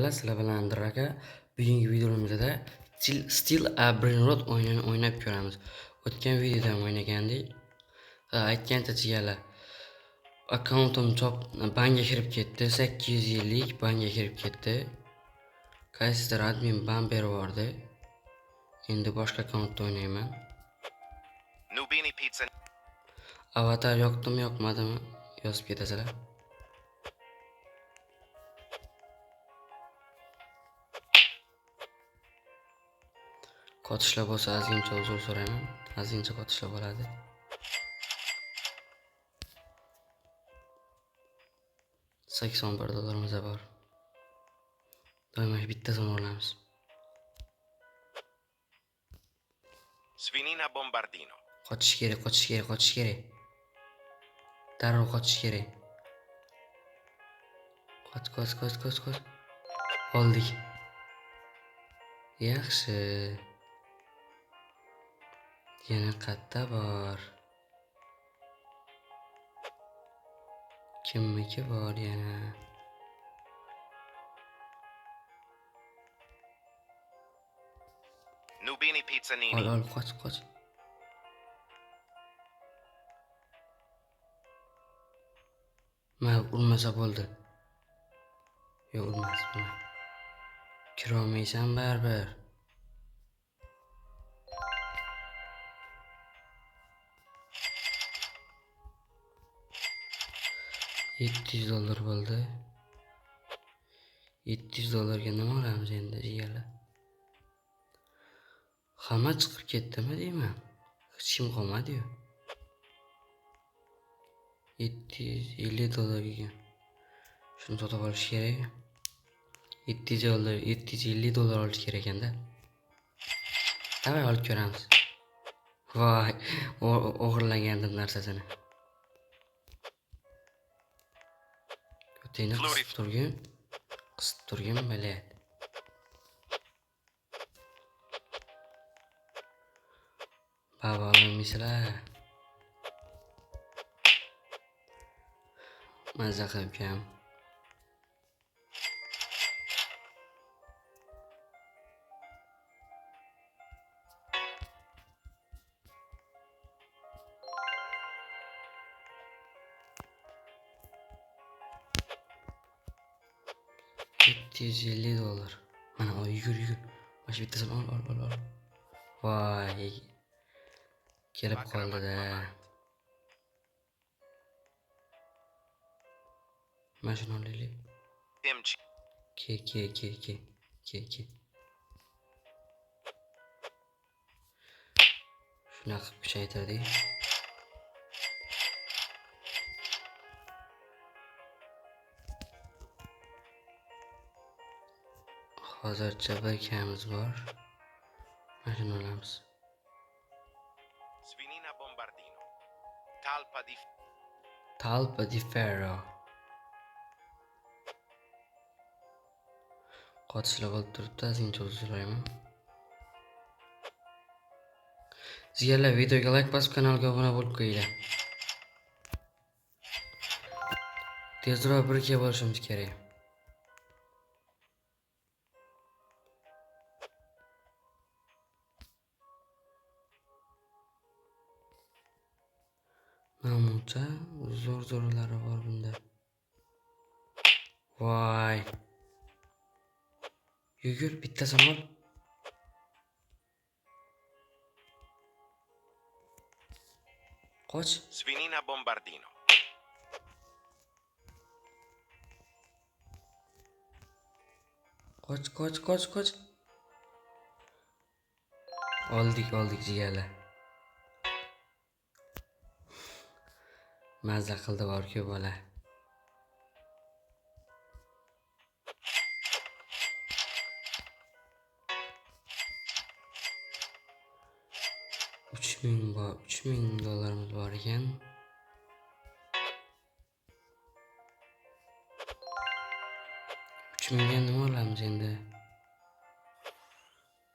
Merhabalar, sizlar bilan Andir aka. Bugungi videomizda Steel Brainrot o'yinini o'ynab ko'ramiz. O'tgan videoda ham o'ynagandik. Aytgancha jigarlar, akkauntim banga kirib ketdi. 850 banga kirib ketdi. Qaysidir admin ban berib yubordi. Endi boshqa akkauntda o'ynayman. Nubini Pizza. Avatar yoqdimi, yoqmadimi yozib ketasizlar. Qotishlar bo'lsa ozgincha uzr so'rayman. Ozgincha qotishlar bo'ladi. $81 bor. Doimo bittasini olamiz. Svinina Bombardino. Qochish kerak. Darrov qochish kerak. Qoch. Oldik. Yaxshi. Yana qatta bor. Kimniki bor yana? Nubini Pizzanini. Ol, qoch. Urmasa bo'ldi. Yo'q, urmas. Kirolmaysan baribir. $700 bo'ldi. $700 nima olamiz endi jigarlar? Hamma chiqib ketdimi deyman. Hech kim qolmadi-yu. $750 shuni sotib olish kerak. $750 olish kerak ekanda. Davay olib ko'ramiz. Voy, o'g'irlagandim narsasini. Ko'tingni qisib turgin bilet. Baba mislar. Mazza qilibman. $750. Mana yugur. Mana bittasini ol. Voy. Kelib qoldi-da. Mana shuni olaylik. Ke. Shunaqa kuchaytirdik. Hozircha bir kamiz bor. Mana shuni olamiz. Svinina Bombardino. Talpa di Ferro. Qotishlar bo'lib turibdi, ozgincha uzr so'rayman. Sizlar videoga like bosib, kanalga obuna bo'lib qo'yinglar. Tezroq birga bo'lishimiz kerak. Namuncha zo'rlari bor bunda. Voy. Yugur, bittasini ol. Qoch. Svinina Bombardino. Qoch. Oldik jigarlar. Mazza qildi bor-ku bola. $3000 bor ekan. $3000 ga nima olamiz endi?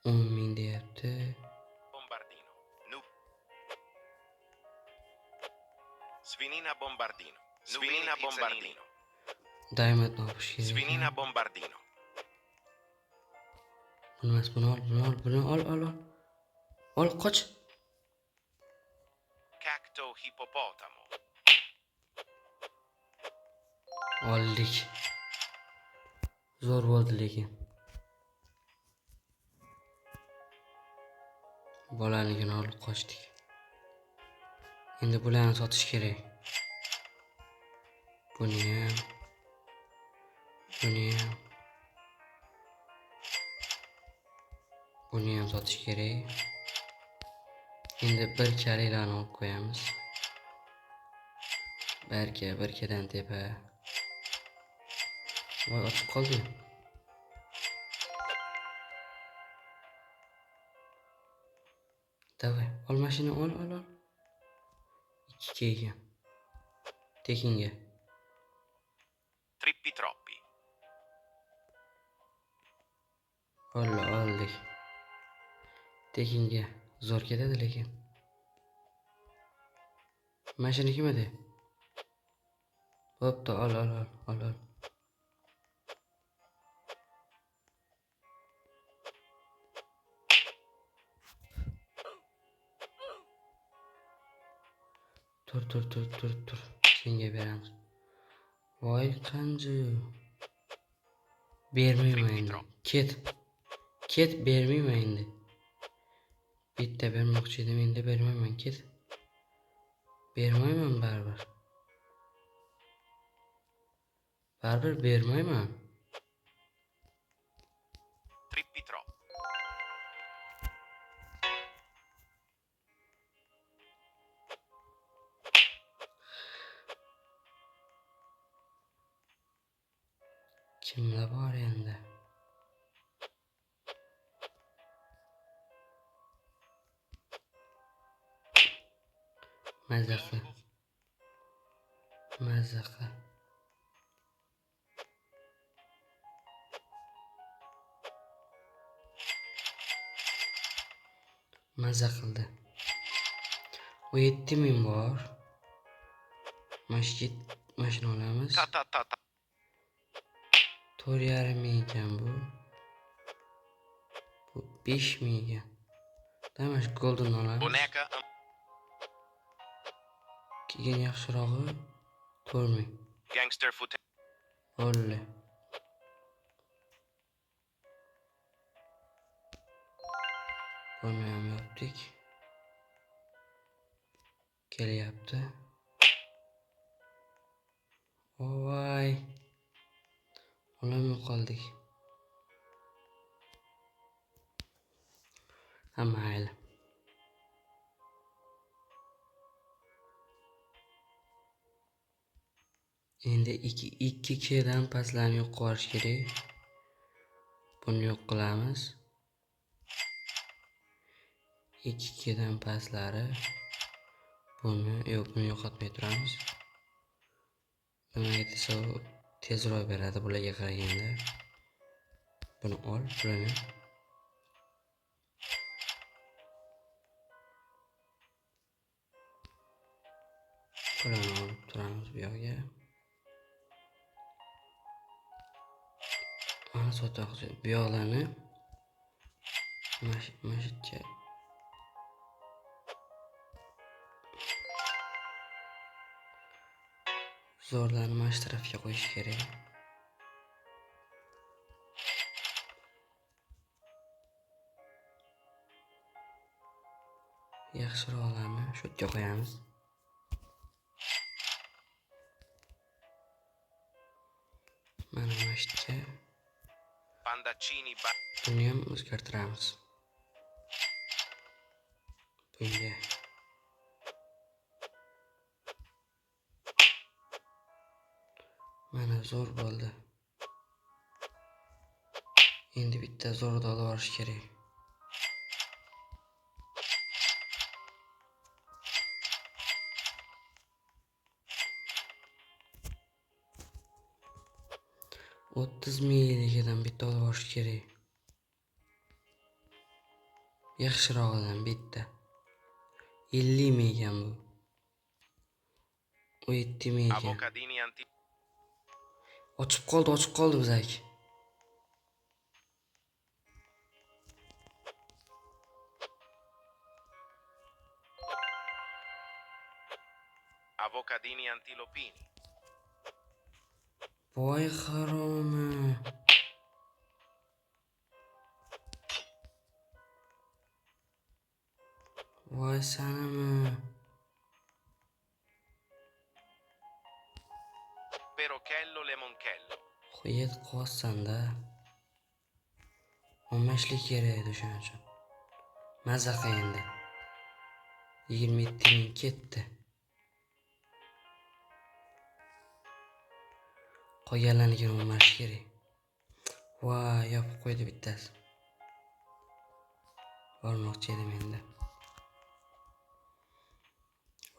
10.000 deyapti. Bombardino. Svinina Bombardino. Diamond olib kerak. Svinina Bombardino. Buni emas, buni ol, ol. Ol, qoch. Cacto hippopotamo. Oldik. Zo'r bo'ldi lekin. Bolaligini olib qochdik. Endi bularni sotish kerak. Buni ham. Buni ham sotish kerak. Endi bir kalilarni olib qo'yamiz. Barkadan tepa. Voy, ochib qoldi. Davay, ol mashina, ol. 2 ekan. Tekinga. Trippi troppi. Oldik. Tekinga zo'r ketadi lekin. Mashina kim edi? Bo'pti, ol. Tur. Senga beramiz. Voy, qanji. Bermayman endi. Ket, bermayman endi. Bitta bermoqchi edim, endi bermayman, ket. Bermayman baribir. Bermayman. Trippi troppi. Kimlar bor endi? Mazza qil. Mazza qildi. 7.000 bor. Mashina olamiz. Ta. 4.5 ekan bu. Bu 5.000 ekan. Damash golden olamiz. Boneca. Keyin yaxshirog'i 4.000. Gangster foot. Olli. Buni ham yopdik. Kelyapti. Voy. Olmay qoldik. Mayli. Endi 2 kedan pastlarni yo'q qilish kerak. Buni yo'q qilamiz. 2 kedan pastlari. Buni yo'qotmay turamiz. Nimaga desa, tezroq beradi bularga qaraganda. Buni ol, bularni. Bularni olib turamiz bu yoqqa. Mana sotoqchi bu yoqlarni mashitga zo'rlarni mana shu tarafga qo'yish kerak. Yaxshiroqlarni shu yerga qo'yamiz. Mana mashitga Pandaccini. buni ham o'zgartiramiz. Bunga mana zo'r bo'ldi. Endi bitta zo'rni olib olish kerak. O'ttiz milligadan bitta olib olish kerak. Yaxshirog'idan bitta. 50 ekan bu. 7 ekan. Avocadini anti. Ochib qoldi bizaki. avocadini antilopini, Voy haromi. Voy sanami. perochello lemonchello, Qo'yib qolsanda. 15lik kerak edi o'shaning uchun. Maza qilindi. 27 ming ketdi. Qolganlarniga 15 kerak. Voy, yopib qo'ydi bittasi. Bormoqchi edim endi.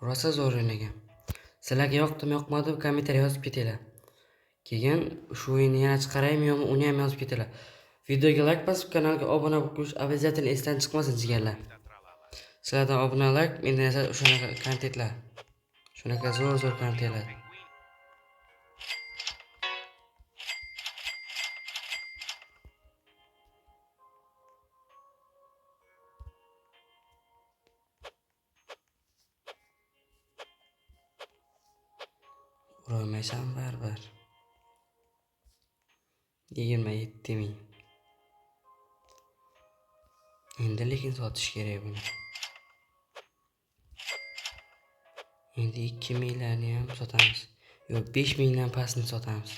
Rosa zo'r o'ynagan. Sizlarga yoqdimi, yoqmadimi kommentariy yozib ketinglar. Keyin shu o'yinni yana chiqaraymi yo'qmi, uni ham yozib ketinglar. Videoga like bosib, kanalga obuna bo'lib qo'yish обязательно esdan chiqmasin jigarlar. Sizlardan obuna like, mendan esa shunaqa kontentlar. Shunaqa zo'r kontentlar. pinguini, Urolmaysan baribir. 27 ming. Endi lekin sotish kerak buni. Endi 2 minglarni ham sotamiz. Yo'q, 5 mingdan pastni sotamiz.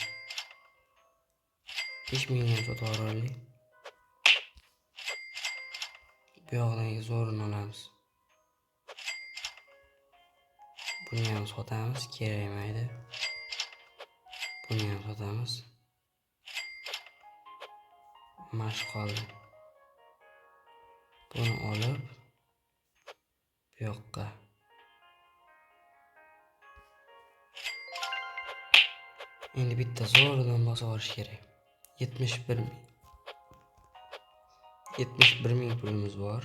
5 mingdan ham sotib yuboraylik. Bu yoqdan zo'rini olamiz. Buni ham sotamiz, kerakmaydi. Buni ham sotamiz. Mash qoldi. Buni olib bu yoqqa. Endi bitta zo'ridan bosib olish kerak. 71 ming. 71 ming pulimiz bor.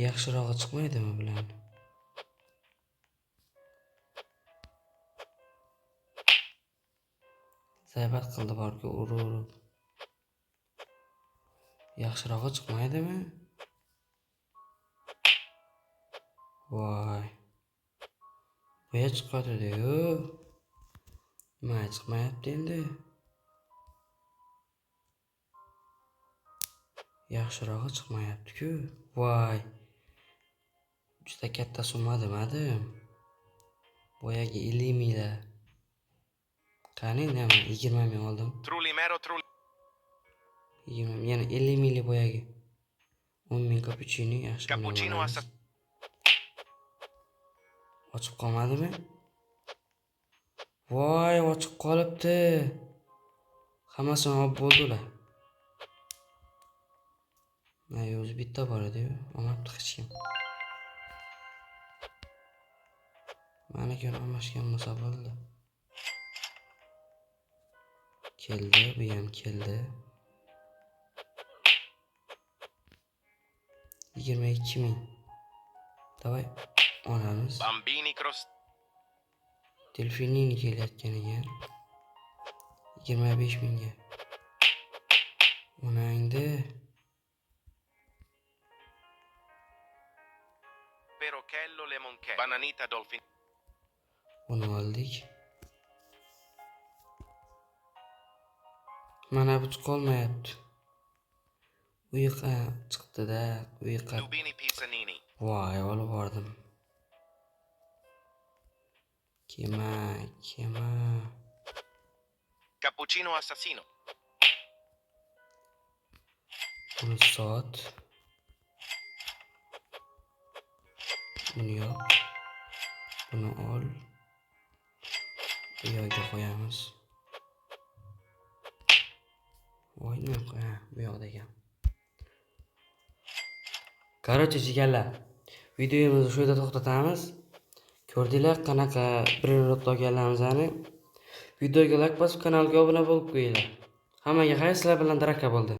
Yaxshirog'i chiqmaydimi bularni? Zaybat qildi borku, urib. Yaxshirog'i chiqmaydimi? Voy. Bu yer chiqadi-yu. Nima chiqmayapti endi? Yaxshirog'i chiqmayapti-ku. Voy. Juda katta summa demadim. Boyagi 50 minglar. Qani nima 20 ming oldim. trullimero trulli, 20 ming, yana 50 minglik boyagi. 10 ming cappuccino yaxshi. cappuccino assassino, Ochib qolmadimi? Voy, ochib qolibdi. Hammasini olib bo'ldi ular. Mana o'zi bitta bor edi-yu, olmabdi hech kim. Mana ko'ra olmashgan bo'lsa bo'ldi. Keldi, bu ham keldi. 22 ming. Davay, olamiz. bambini cross, Delfinini kelayotgan ekan. 25 mingga. Onangdi. perochello lemonchello, bananita dolphin, Uni oldik. Mana bu chiqolmayapti. Uyqa chiqdi-da, uyqa. lubini pizzanini, Voy, olib bordim. Kema. cappuccino assassino, Buni sot. Buni yo'q. Buni ol. Bu yoqqa qo'yamiz. Voy, nima qo'ya? Bu yoqda ekan. Короче, jigarlar. Videomizni shu yerda to'xtatamiz. Ko'rdinglar qanaqa Brinrod olganlarimizni. Videoga like bosib, kanalga obuna bo'lib qo'yinglar. Hammaga xayr, sizlar bilan Draka bo'ldi.